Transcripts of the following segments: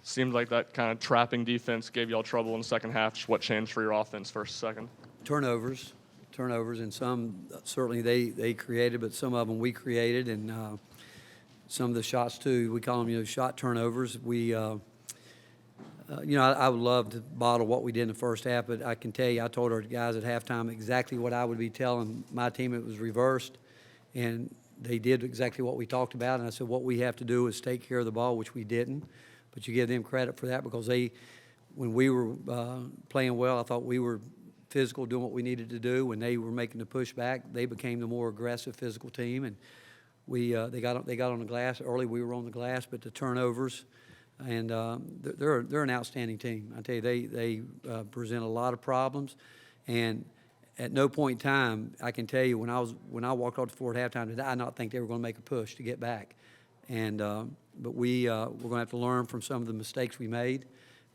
Seemed like that kind of trapping defense gave y'all trouble in the second half. Just what changed for your offense first, second? Turnovers, and some certainly they created, but some of them we created, and some of the shots too. We call them shot turnovers. We I would love to bottle what we did in the first half, but I can tell you, I told our guys at halftime exactly what I would be telling my team. It was reversed, and they did exactly what we talked about. And I said, what we have to do is take care of the ball, which we didn't. But you give them credit for that because when we were playing well, I thought we were physical, doing what we needed to do. When they were making the pushback, they became the more aggressive physical team, and they got on the glass early. We were on the glass, but the turnovers. And they're an outstanding team. I tell you, they present a lot of problems, and at no point in time I can tell you when I walked off the floor at halftime did I not think they were going to make a push to get back. And but we're going to have to learn from some of the mistakes we made.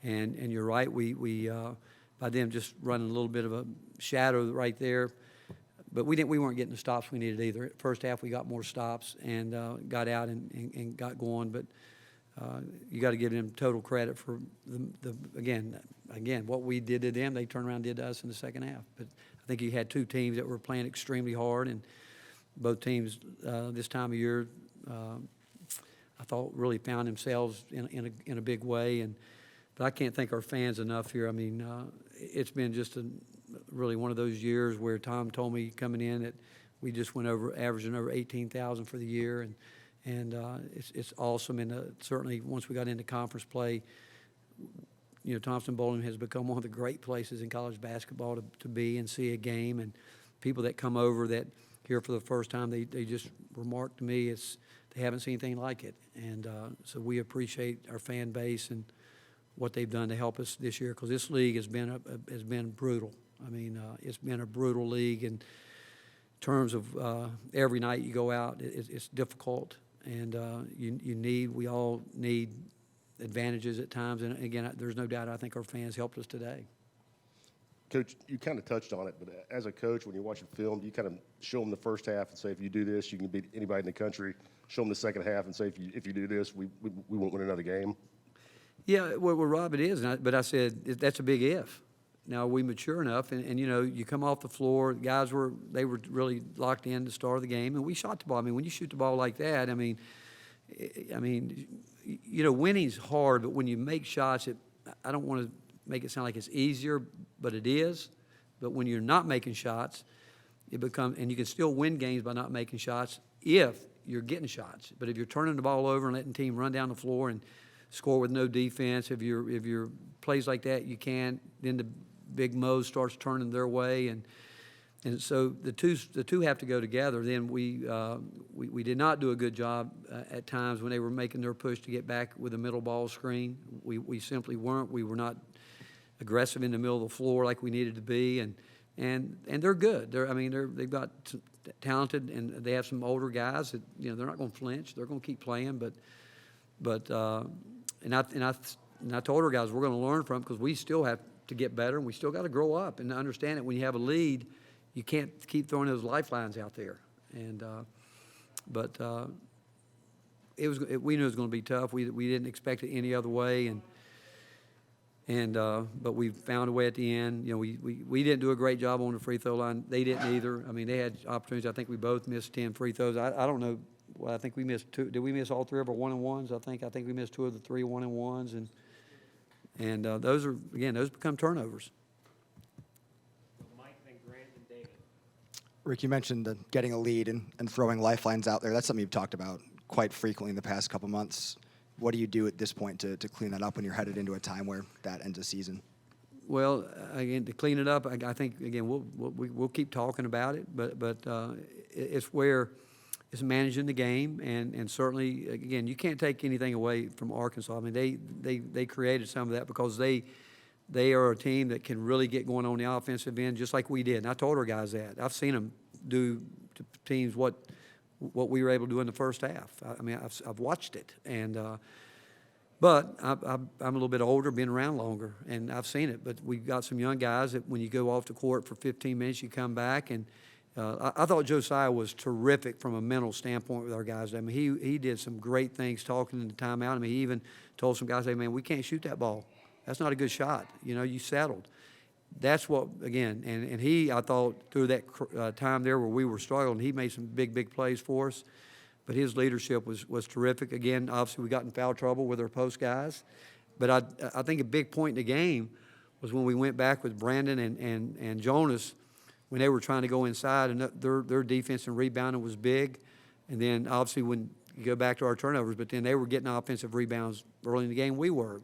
And you're right, we by them just running a little bit of a shadow right there. But we weren't getting the stops we needed either. First half we got more stops and got out and got going, but. You got to give them total credit for again what we did to them. They turned around and did to us in the second half. But I think you had two teams that were playing extremely hard, and both teams this time of year, I thought really found themselves in a big way. But I can't thank our fans enough here. I mean, it's been just really one of those years where Tom told me coming in that we just went over averaging over 18,000 for the year, and it's awesome. And certainly once we got into conference play, Thompson-Boling has become one of the great places in college basketball to be and see a game. And people that come over that here for the first time, they just remark to me they haven't seen anything like it. And so we appreciate our fan base and what they've done to help us this year, because this league has been brutal. I mean, it's been a brutal league in terms of every night you go out, it's difficult. And we all need advantages at times. And again, there's no doubt I think our fans helped us today. Coach, you kind of touched on it, but as a coach, when you're watching film, do you kind of show them the first half and say, if you do this, you can beat anybody in the country? Show them the second half and say, if you do this, we won't win another game? Yeah, well, Rob, it is. But I said, that's a big if. Now, we mature enough, and you come off the floor, guys were really locked in to start the game, and we shot the ball. I mean, when you shoot the ball like that, I mean, winning's hard, but when you make shots, I don't want to make it sound like it's easier, but it is. But when you're not making shots, it becomes, and you can still win games by not making shots if you're getting shots. But if you're turning the ball over and letting the team run down the floor and score with no defense, if you're plays like that, you can, then the Big Mo starts turning their way, and so the two have to go together. Then we did not do a good job at times when they were making their push to get back with a middle ball screen. We simply weren't. We were not aggressive in the middle of the floor like we needed to be, and they're good. They've got talented, and they have some older guys that they're not going to flinch. They're going to keep playing, but I told our guys we're going to learn from them because we still have to get better, and we still got to grow up and understand that when you have a lead, you can't keep throwing those lifelines out there. And we knew it was going to be tough. We didn't expect it any other way, but we found a way at the end. We didn't do a great job on the free throw line. They didn't either. I mean, they had opportunities. I think we both missed 10 free throws. I don't know. Well, I think we missed two. Did we miss all three of our 1-and-1s? I think we missed two of the 3 1-and-1s, and those become turnovers. Mike, then Grant, and David. Rick, you mentioned getting a lead and throwing lifelines out there. That's something you've talked about quite frequently in the past couple months. What do you do at this point to clean that up when you're headed into a time where that ends a season? Well, again, to clean it up, I think again we'll keep talking about it, but it's where it's managing the game, and certainly again you can't take anything away from Arkansas. I mean they created some of that because they are a team that can really get going on the offensive end just like we did. And I told our guys that. I've seen them do to teams what we were able to do in the first half. I mean I've watched it, and but I'm a little bit older, been around longer, and I've seen it. But we've got some young guys that when you go off the court for 15 minutes, you come back and I thought Josiah was terrific from a mental standpoint with our guys. I mean, he did some great things talking in the timeout. I mean, he even told some guys, hey, man, we can't shoot that ball. That's not a good shot. You know, you settled. That's what, again, and he, I thought, through that time there where we were struggling, he made some big plays for us. But his leadership was terrific. Again, obviously, we got in foul trouble with our post guys. But I think a big point in the game was when we went back with Brandon and Jonas, when they were trying to go inside, and their defense and rebounding was big. And then, obviously, when you go back to our turnovers, but then they were getting offensive rebounds early in the game. We were.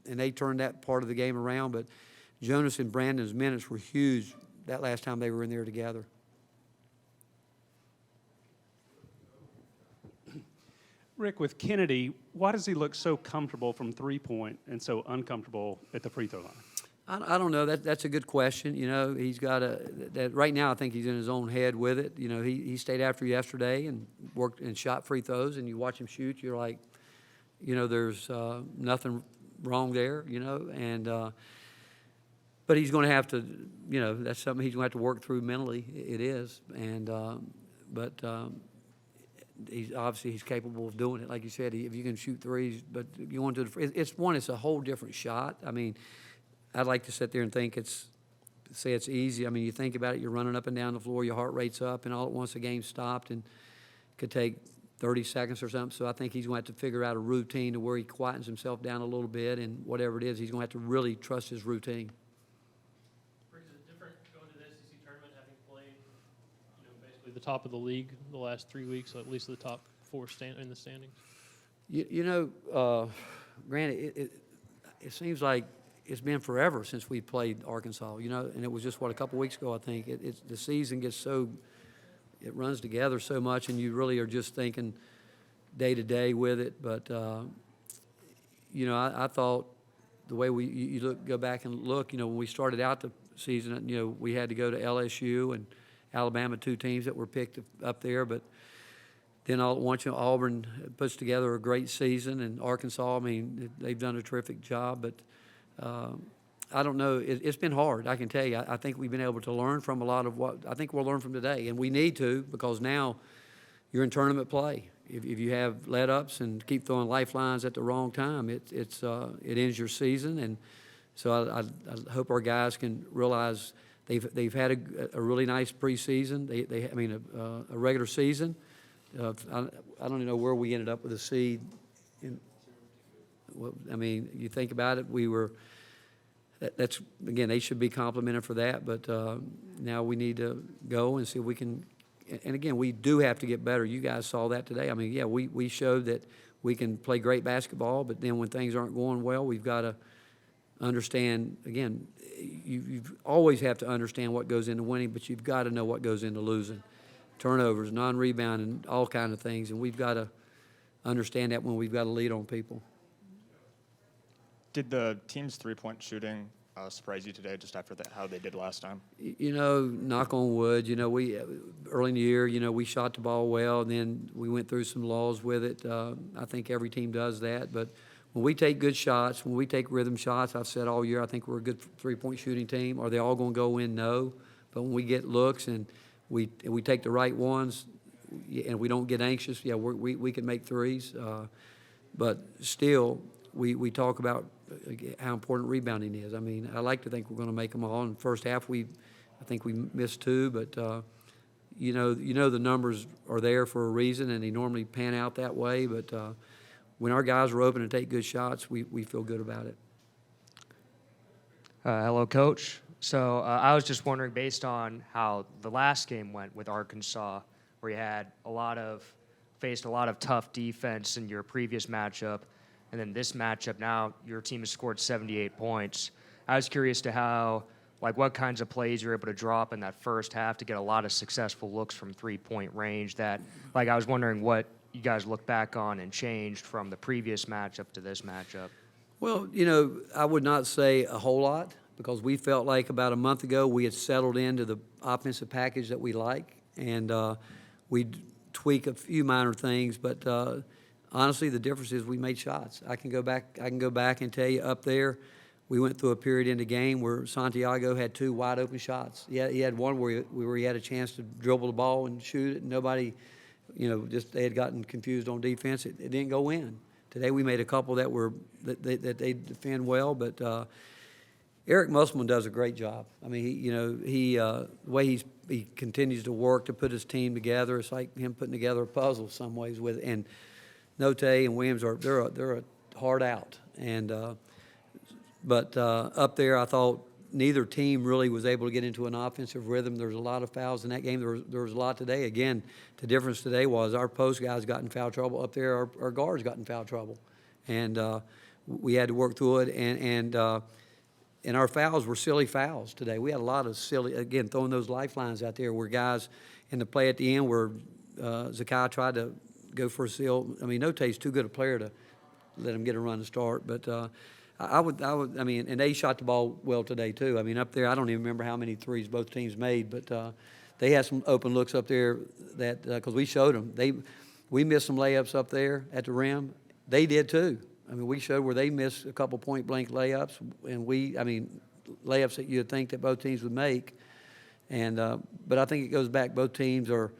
And they turned that part of the game around. But Jonas and Brandon's minutes were huge that last time they were in there together. Rick, with Kennedy, why does he look so comfortable from three-point and so uncomfortable at the free throw line? I don't know. That's a good question. You know, he's got that right now. I think he's in his own head with it. You know, he stayed after yesterday and worked and shot free throws, and you watch him shoot, you're like, you know, there's nothing wrong there. You know, and but he's going to have to, you know, that's something he's going to have to work through mentally. It is, and but. He's capable of doing it. Like you said, if you can shoot threes, but you want to, it's a whole different shot. I mean, I'd like to sit there and think it's easy. I mean, you think about it, you're running up and down the floor, your heart rate's up, and all at once the game's stopped, and it could take 30 seconds or something. So I think he's going to have to figure out a routine to where he quietens himself down a little bit, and whatever it is, he's going to have to really trust his routine. Is it different going to the SEC tournament, having played, you know, basically the top of the league the last 3 weeks, so at least the top four in the standings? You know, granted, it seems like it's been forever since we played Arkansas, you know, and it was just, a couple weeks ago, I think. The season gets it runs together so much, and you really are just thinking day to day with it. But, you know, I thought the way you go back and look, you know, when we started out the season, you know, we had to go to LSU and Alabama, two teams that were picked up there, but then all at once, you know, Auburn puts together a great season, and Arkansas, I mean, they've done a terrific job, but I don't know. It's been hard, I can tell you. I think we've been able to learn from a lot of what I think we'll learn from today, and we need to, because now you're in tournament play. If you have let-ups and keep throwing lifelines at the wrong time, it ends your season, and so I hope our guys can realize they've had a really nice preseason. A regular season. I don't even know where we ended up with a seed. I mean, you think about it, that's again, they should be complimented for that. But now we need to go and see if we can. And again, we do have to get better. You guys saw that today. I mean, yeah, we showed that we can play great basketball, but then when things aren't going well, we've got to understand, again, you always have to understand what goes into winning, but you've got to know what goes into losing. Turnovers, non-rebounding, all kinds of things, and we've got to understand that when we've got a lead on people. Did the team's three-point shooting surprise you today, just after how they did last time? You know, knock on wood, you know, we early in the year, you know, we shot the ball well, and then we went through some laws with it. I think every team does that, but when we take good shots, when we take rhythm shots, I've said all year, I think we're a good three-point shooting team. Are they all going to go in? No. But when we get looks and we take the right ones and we don't get anxious, yeah, we can make threes. But still, we talk about how important rebounding is. I mean, I like to think we're going to make them all. In the first half, I think we missed two, but you know the numbers are there for a reason, and they normally pan out that way. But when our guys are open and take good shots, we feel good about it. Hello, Coach. So I was just wondering, based on how the last game went with Arkansas, where you had faced a lot of tough defense in your previous matchup, and then this matchup now your team has scored 78 points. I was curious to what kinds of plays you're able to drop in that first half to get a lot of successful looks from three-point range. I was wondering what you guys look back on and changed from the previous matchup to this matchup. Well, you know, I would not say a whole lot, because we felt like about a month ago we had settled into the offensive package that we like, and we'd tweak a few minor things, but honestly, the difference is we made shots. I can go back and tell you up there, we went through a period in the game where Santiago had 2 wide open shots. He had one where he had a chance to dribble the ball and shoot it, and nobody, just they had gotten confused on defense. It didn't go in. Today we made a couple that they defend well, but Eric Musselman does a great job. I mean, the way he continues to work to put his team together, it's like him putting together a puzzle some ways with. And Note and Williams they're a hard out. And but up there, I thought neither team really was able to get into an offensive rhythm. There was a lot of fouls in that game. There was a lot today. Again, the difference today was our post guys got in foul trouble. Up there, our guards got in foul trouble, and we had to work through it. And our fouls were silly fouls today. We had a lot of silly, again, throwing those lifelines out there where guys in the play at the end where Zakai tried to go for a seal. I mean, Note's too good a player to let him get a run to start. But I mean, and they shot the ball well today too. I mean, up there, I don't even remember how many threes both teams made, but they had some open looks up there that, because we showed them. We missed some layups up there at the rim. They did too. I mean, we showed where they missed a couple point-blank layups, and layups that you'd think that both teams would make. And but I think it goes back. Both teams are,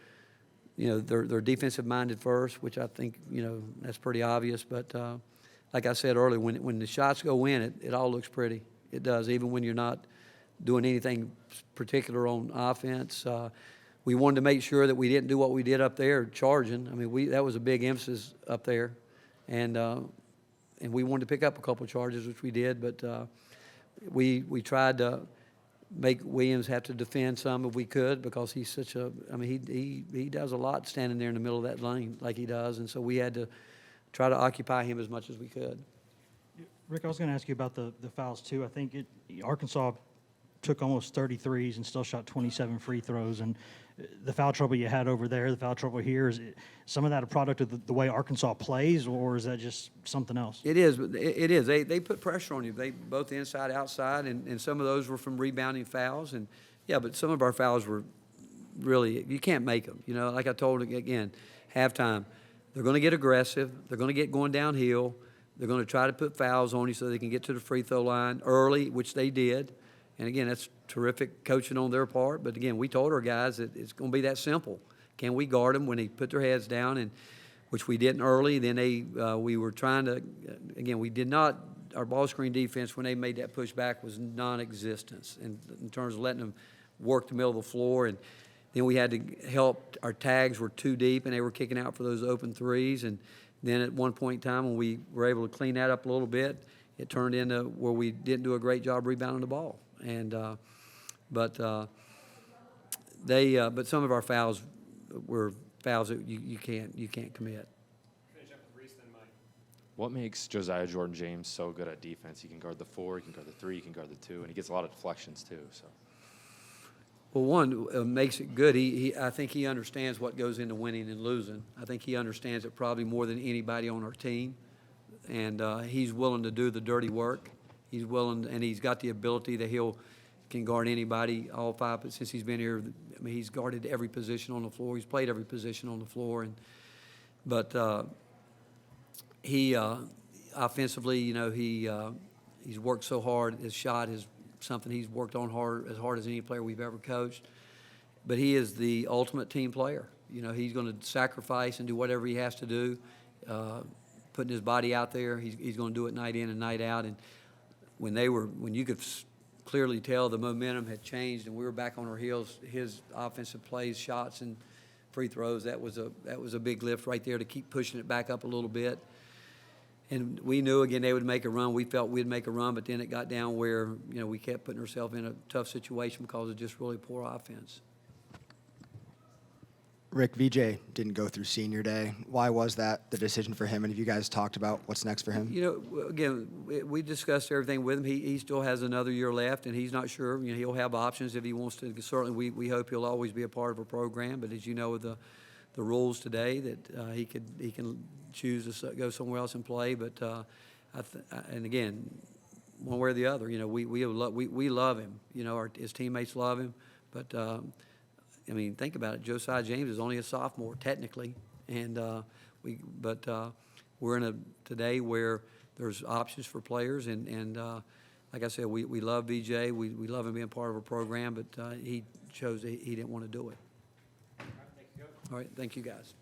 they're defensive-minded first, which I think, that's pretty obvious. But like I said earlier, when the shots go in, it all looks pretty. It does, even when you're not doing anything particular on offense. We wanted to make sure that we didn't do what we did up there, charging. I mean, that was a big emphasis up there, and we wanted to pick up a couple of charges, which we did, but we tried to make Williams have to defend some if we could, because he's such a, I mean, he does a lot standing there in the middle of that lane like he does, and so we had to try to occupy him as much as we could. Rick, I was going to ask you about the fouls too. I think Arkansas took almost 33s and still shot 27 free throws, and the foul trouble you had over there, the foul trouble here, is some of that a product of the way Arkansas plays, or is that just something else? It is. It is. They put pressure on you. They both inside, outside, and some of those were from rebounding fouls. And yeah, but some of our fouls were really, you can't make them. Like I told again, halftime, they're going to get aggressive. They're going to get going downhill. They're going to try to put fouls on you so they can get to the free throw line early, which they did. And again, that's terrific coaching on their part. But again, we told our guys that it's going to be that simple. Can we guard them when they put their heads down? And which we didn't early. Then we were trying to, again, we did not, our ball screen defense when they made that pushback was non-existent in terms of letting them work the middle of the floor. And then we had to help, our tags were too deep and they were kicking out for those open threes. And then at one point in time when we were able to clean that up a little bit, it turned into where we didn't do a great job rebounding the ball. And but some of our fouls were fouls that you can't commit. What makes Josiah-Jordan James so good at defense? He can guard the 4, he can guard the 3, he can guard the 2, and he gets a lot of deflections too. So. Well, one makes it good. I think he understands what goes into winning and losing. I think he understands it probably more than anybody on our team, and he's willing to do the dirty work. He's willing, and he's got the ability that can guard anybody, all 5. But since he's been here, I mean, he's guarded every position on the floor. He's played every position on the floor, but he offensively, he's worked so hard. His shot is something he's worked on as hard as any player we've ever coached. But he is the ultimate team player. He's going to sacrifice and do whatever he has to do, putting his body out there. He's going to do it night in and night out. And when you could clearly tell the momentum had changed and we were back on our heels, his offensive plays, shots, and free throws, that was a big lift right there to keep pushing it back up a little bit. And we knew, again, they would make a run. We felt we'd make a run, but then it got down where, we kept putting ourselves in a tough situation because of just really poor offense. Rick, VJ didn't go through senior day. Why was that the decision for him? And have you guys talked about what's next for him? Again, we discussed everything with him. He still has another year left, and he's not sure. He'll have options if he wants to. Certainly, we hope he'll always be a part of a program. But as you know, with the rules today, that he can choose to go somewhere else and play. But and again, one way or the other, we love him. His teammates love him, but. I mean, think about it. Josiah James is only a sophomore, technically, and we're in a today where there's options for players, and like I said, we love VJ. We love him being part of our program, but he chose he didn't want to do it. All right, thank you, guys.